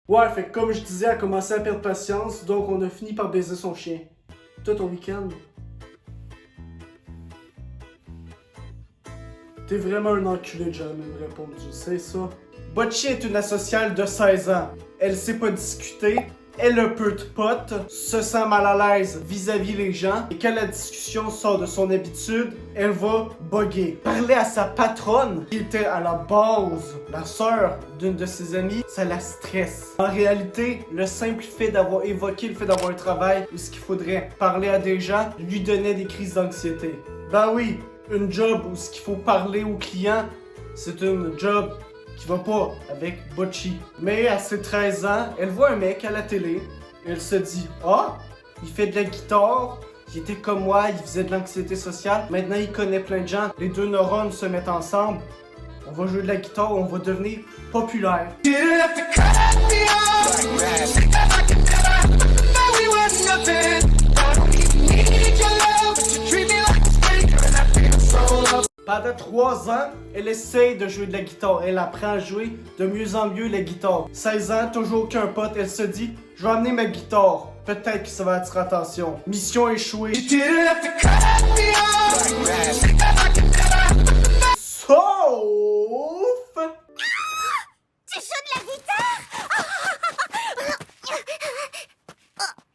Ouais, fait que comme je disais, elle a commencé à perdre patience, donc on a fini par baiser son chien. Toi, ton week-end? T'es vraiment un enculé de jamais me répondre, tu sais ça? Bocchi est une asociale de 16 ans. Elle sait pas discuter, elle a peu de potes, se sent mal à l'aise vis-à-vis les gens, et quand la discussion sort de son habitude, elle va bugger. Parler à sa patronne, qui était à la base la sœur d'une de ses amies, ça la stresse. En réalité, le simple fait d'avoir évoqué le fait d'avoir un travail où ce qu'il faudrait parler à des gens lui donnait des crises d'anxiété. Ben oui, une job où ce qu'il faut parler aux clients, c'est une job qui va pas avec Bocchi. Mais à ses 13 ans, elle voit un mec à la télé. Elle se dit, ah, il fait de la guitare. Il était comme moi, il faisait de l'anxiété sociale. Maintenant, il connaît plein de gens. Les deux neurones se mettent ensemble. On va jouer de la guitare, on va devenir populaire. Pendant 3 ans, elle essaye de jouer de la guitare. Elle apprend à jouer de mieux en mieux la guitare. 16 ans, toujours aucun pote. Elle se dit, je vais amener ma guitare. Peut-être que ça va attirer attention. Mission échouée. Sauf... Tu joues de la guitare?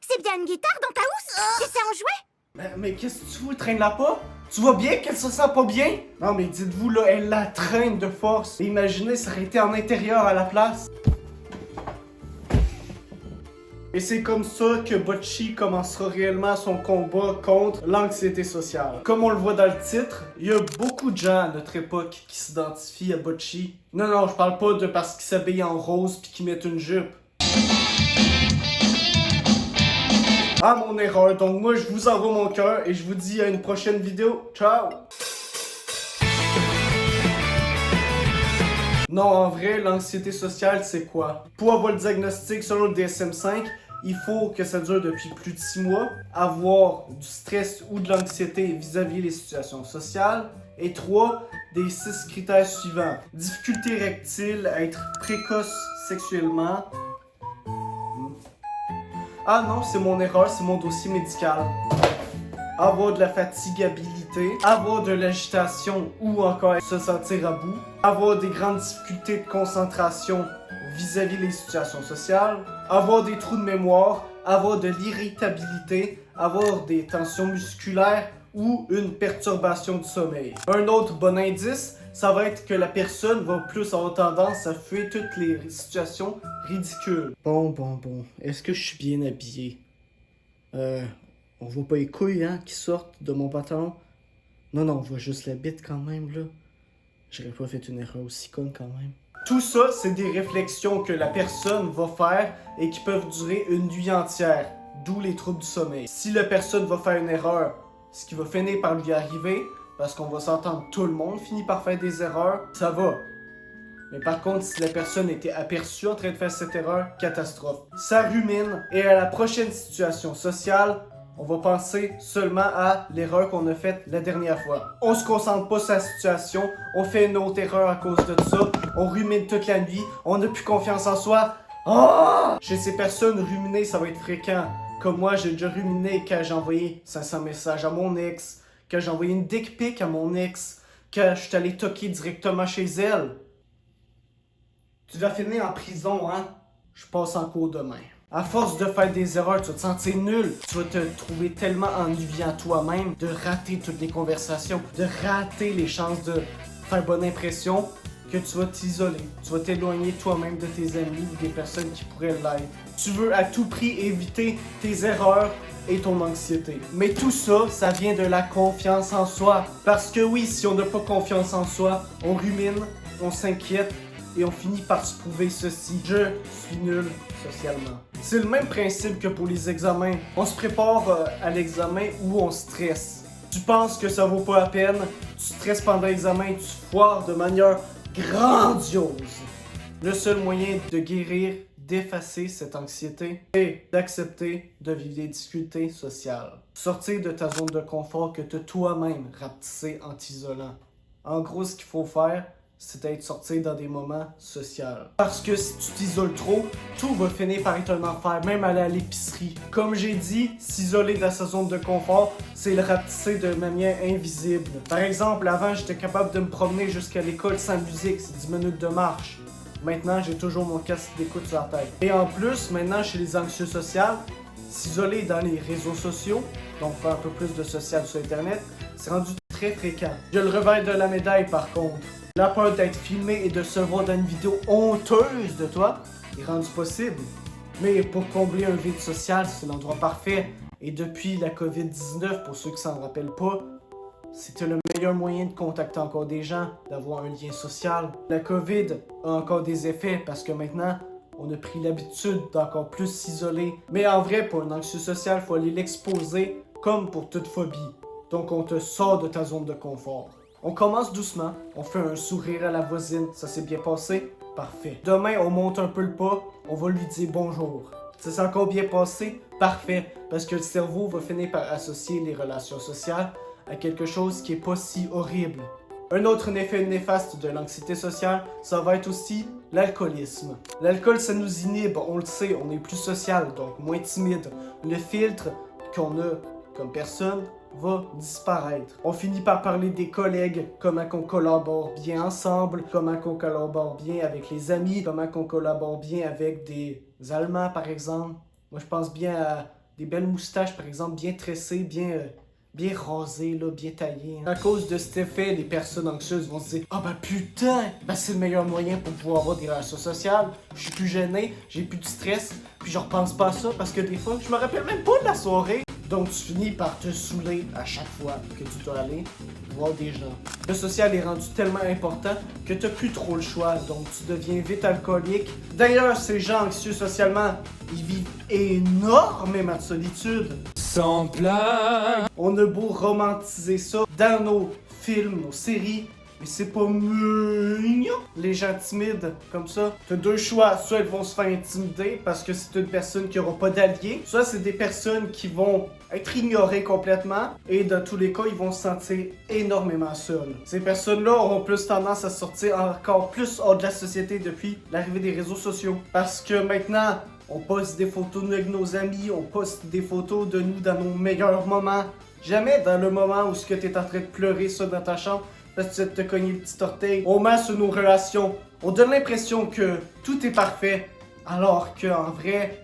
C'est bien une guitare dans ta housse? Tu sais en jouer? Mais qu'est-ce que tu veux, traîne-la pas? Tu vois bien qu'elle se sent pas bien? Non mais dites-vous là, elle la traîne de force. Imaginez, ça aurait été en intérieur à la place. Et c'est comme ça que Bocchi commencera réellement son combat contre l'anxiété sociale. Comme on le voit dans le titre, il y a beaucoup de gens à notre époque qui s'identifient à Bocchi. Non, je parle pas de parce qu'ils s'habillent en rose puis qu'ils mettent une jupe. Ah, mon erreur. Donc moi, je vous envoie mon cœur et je vous dis à une prochaine vidéo. Ciao! Non, en vrai, l'anxiété sociale, c'est quoi? Pour avoir le diagnostic selon le DSM-5, il faut que ça dure depuis plus de 6 mois, avoir du stress ou de l'anxiété vis-à-vis les situations sociales, et 3, des 6 critères suivants. Difficulté rectile, être précoce sexuellement. Ah non, c'est mon erreur, c'est mon dossier médical. Avoir de la fatigabilité, avoir de l'agitation ou encore se sentir à bout, avoir des grandes difficultés de concentration vis-à-vis les situations sociales, avoir des trous de mémoire, avoir de l'irritabilité, avoir des tensions musculaires ou une perturbation du sommeil. Un autre bon indice, ça va être que la personne va plus avoir tendance à fuir toutes les situations ridicules. Bon. Est-ce que je suis bien habillé? On voit pas les couilles, hein, qui sortent de mon pantalon? Non, on voit juste la bite quand même, là. J'aurais pas fait une erreur aussi conne quand même. Tout ça, c'est des réflexions que la personne va faire et qui peuvent durer une nuit entière, d'où les troubles du sommeil. Si la personne va faire une erreur, ce qui va finir par lui arriver, parce qu'on va s'entendre, tout le monde finit par faire des erreurs, ça va. Mais par contre, si la personne était aperçue en train de faire cette erreur, catastrophe. Ça rumine et à la prochaine situation sociale, on va penser seulement à l'erreur qu'on a faite la dernière fois. On se concentre pas sur la situation, on fait une autre erreur à cause de ça, on rumine toute la nuit, on n'a plus confiance en soi. Chez ces personnes, ruminer, ça va être fréquent. Comme moi, j'ai déjà ruminé quand j'ai envoyé 500 messages à mon ex, quand j'ai envoyé une dick pic à mon ex, quand je suis allé toquer directement chez elle. Tu vas finir en prison, hein? Je passe en cours demain. À force de faire des erreurs, tu vas te sentir nul. Tu vas te trouver tellement ennuyant toi-même de rater toutes les conversations, de rater les chances de faire bonne impression, que tu vas t'isoler. Tu vas t'éloigner toi-même de tes amis ou des personnes qui pourraient l'être. Tu veux à tout prix éviter tes erreurs et ton anxiété. Mais tout ça, ça vient de la confiance en soi. Parce que oui, si on n'a pas confiance en soi, on rumine, on s'inquiète, et on finit par se prouver ceci. Je suis nul socialement. C'est le même principe que pour les examens. On se prépare à l'examen ou on stresse. Tu penses que ça vaut pas la peine, tu stresses pendant l'examen, tu foires de manière grandiose. Le seul moyen de guérir, d'effacer cette anxiété, est d'accepter de vivre des difficultés sociales. Sortir de ta zone de confort que tu as toi-même rapetissé en t'isolant. En gros, ce qu'il faut faire, c'est d'être sorti dans des moments sociaux. Parce que si tu t'isoles trop, tout va finir par être un enfer, même aller à l'épicerie. Comme j'ai dit, s'isoler dans sa zone de confort, c'est le rapetisser de manière invisible. Par exemple, avant, j'étais capable de me promener jusqu'à l'école sans musique, c'est 10 minutes de marche. Maintenant, j'ai toujours mon casque d'écoute sur la tête. Et en plus, maintenant, chez les anxieux sociaux, s'isoler dans les réseaux sociaux, donc faire un peu plus de social sur Internet, c'est rendu très fréquent. Je le revers de la médaille par contre. La peur d'être filmé et de se voir dans une vidéo honteuse de toi est rendu possible. Mais pour combler un vide social, c'est l'endroit parfait. Et depuis la COVID-19, pour ceux qui s'en rappellent pas, c'était le meilleur moyen de contacter encore des gens, d'avoir un lien social. La COVID a encore des effets parce que maintenant, on a pris l'habitude d'encore plus s'isoler. Mais en vrai, pour un anxieux social, il faut aller l'exposer comme pour toute phobie. Donc on te sort de ta zone de confort. On commence doucement, on fait un sourire à la voisine, ça s'est bien passé? Parfait. Demain, on monte un peu le pas, on va lui dire bonjour. Ça s'est encore bien passé? Parfait. Parce que le cerveau va finir par associer les relations sociales à quelque chose qui est pas si horrible. Un autre effet néfaste de l'anxiété sociale, ça va être aussi l'alcoolisme. L'alcool, ça nous inhibe, on le sait, on est plus social, donc moins timide. Le filtre qu'on a comme personne va disparaître. On finit par parler des collègues, comment qu'on collabore bien ensemble, comment qu'on collabore bien avec les amis, comment qu'on collabore bien avec des Allemands par exemple. Moi je pense bien à des belles moustaches par exemple, bien tressées, bien rasées, là, bien taillées. À cause de cet effet, les personnes anxieuses vont se dire « Ah ben putain, ben c'est le meilleur moyen pour pouvoir avoir des relations sociales. Je suis plus gêné, j'ai plus de stress, puis je repense pas à ça parce que des fois, je me rappelle même pas de la soirée. » Donc tu finis par te saouler à chaque fois que tu dois aller voir des gens. Le social est rendu tellement important que tu n'as plus trop le choix, donc tu deviens vite alcoolique. D'ailleurs, ces gens anxieux socialement, ils vivent énormément de solitude. Sans blague. On a beau romantiser ça dans nos films, nos séries, mais c'est pas mignon. Les gens timides, comme ça, t'as deux choix. Soit ils vont se faire intimider parce que c'est une personne qui aura pas d'alliés. Soit c'est des personnes qui vont être ignorées complètement. Et dans tous les cas, ils vont se sentir énormément seuls. Ces personnes-là auront plus tendance à sortir encore plus hors de la société depuis l'arrivée des réseaux sociaux. Parce que maintenant, on poste des photos de nous avec nos amis, on poste des photos de nous dans nos meilleurs moments. Jamais dans le moment où tu es en train de pleurer ça dans ta chambre. Parce que tu te cogner le petit orteil. On met sur nos relations. On donne l'impression que tout est parfait. Alors qu'en vrai,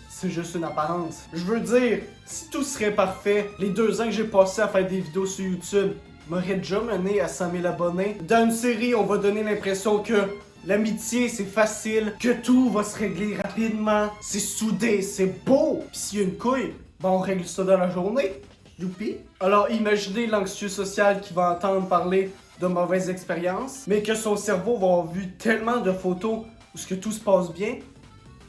c'est juste une apparence. Je veux dire, si tout serait parfait, les 2 ans que j'ai passé à faire des vidéos sur YouTube m'auraient déjà mené à 100 000 abonnés. Dans une série, on va donner l'impression que l'amitié, c'est facile, que tout va se régler rapidement, c'est soudé, c'est beau. Pis s'il y a une couille, ben on règle ça dans la journée. Youpi! Alors imaginez l'anxieux social qui va entendre parler de mauvaises expériences, mais que son cerveau va avoir vu tellement de photos où ce que tout se passe bien,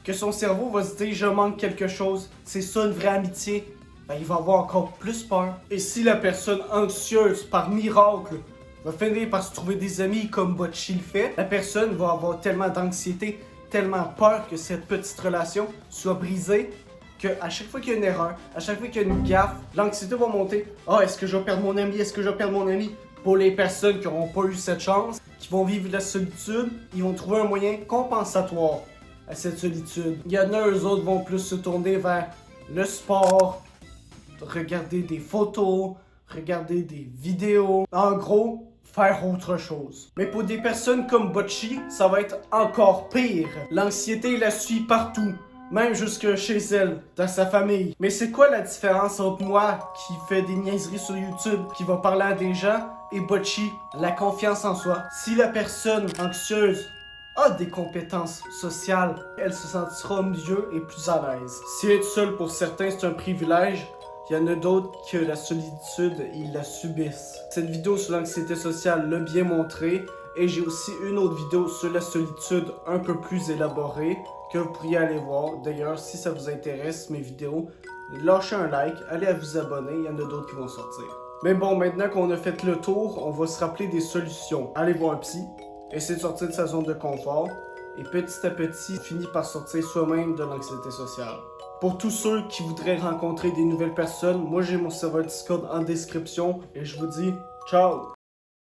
que son cerveau va se dire « je manque quelque chose, c'est ça une vraie amitié », ben il va avoir encore plus peur. Et si la personne anxieuse, par miracle, va finir par se trouver des amis comme Bocchi le fait, la personne va avoir tellement d'anxiété, tellement peur que cette petite relation soit brisée, que à chaque fois qu'il y a une erreur, à chaque fois qu'il y a une gaffe, l'anxiété va monter. Ah, est-ce que je vais perdre mon ami? Est-ce que je vais perdre mon ami? Pour les personnes qui n'auront pas eu cette chance, qui vont vivre la solitude, ils vont trouver un moyen compensatoire à cette solitude. Il y en a, eux autres, vont plus se tourner vers le sport, regarder des photos, regarder des vidéos. En gros, faire autre chose. Mais pour des personnes comme Bocchi, ça va être encore pire. L'anxiété la suit partout. Même jusque chez elle, dans sa famille. Mais c'est quoi la différence entre moi, qui fait des niaiseries sur YouTube, qui va parler à des gens, et Bocchi, la confiance en soi? Si la personne anxieuse a des compétences sociales, elle se sentira mieux et plus à l'aise. Si être seul pour certains c'est un privilège, il y en a d'autres que la solitude, ils la subissent. Cette vidéo sur l'anxiété sociale l'a bien montré, et j'ai aussi une autre vidéo sur la solitude un peu plus élaborée, que vous pourriez aller voir. D'ailleurs, si ça vous intéresse, mes vidéos, lâchez un like, allez à vous abonner, il y en a d'autres qui vont sortir. Mais bon, maintenant qu'on a fait le tour, on va se rappeler des solutions. Allez voir un psy, essayer de sortir de sa zone de confort, et petit à petit, finit par sortir soi-même de l'anxiété sociale. Pour tous ceux qui voudraient rencontrer des nouvelles personnes, moi j'ai mon serveur Discord en description, et je vous dis ciao!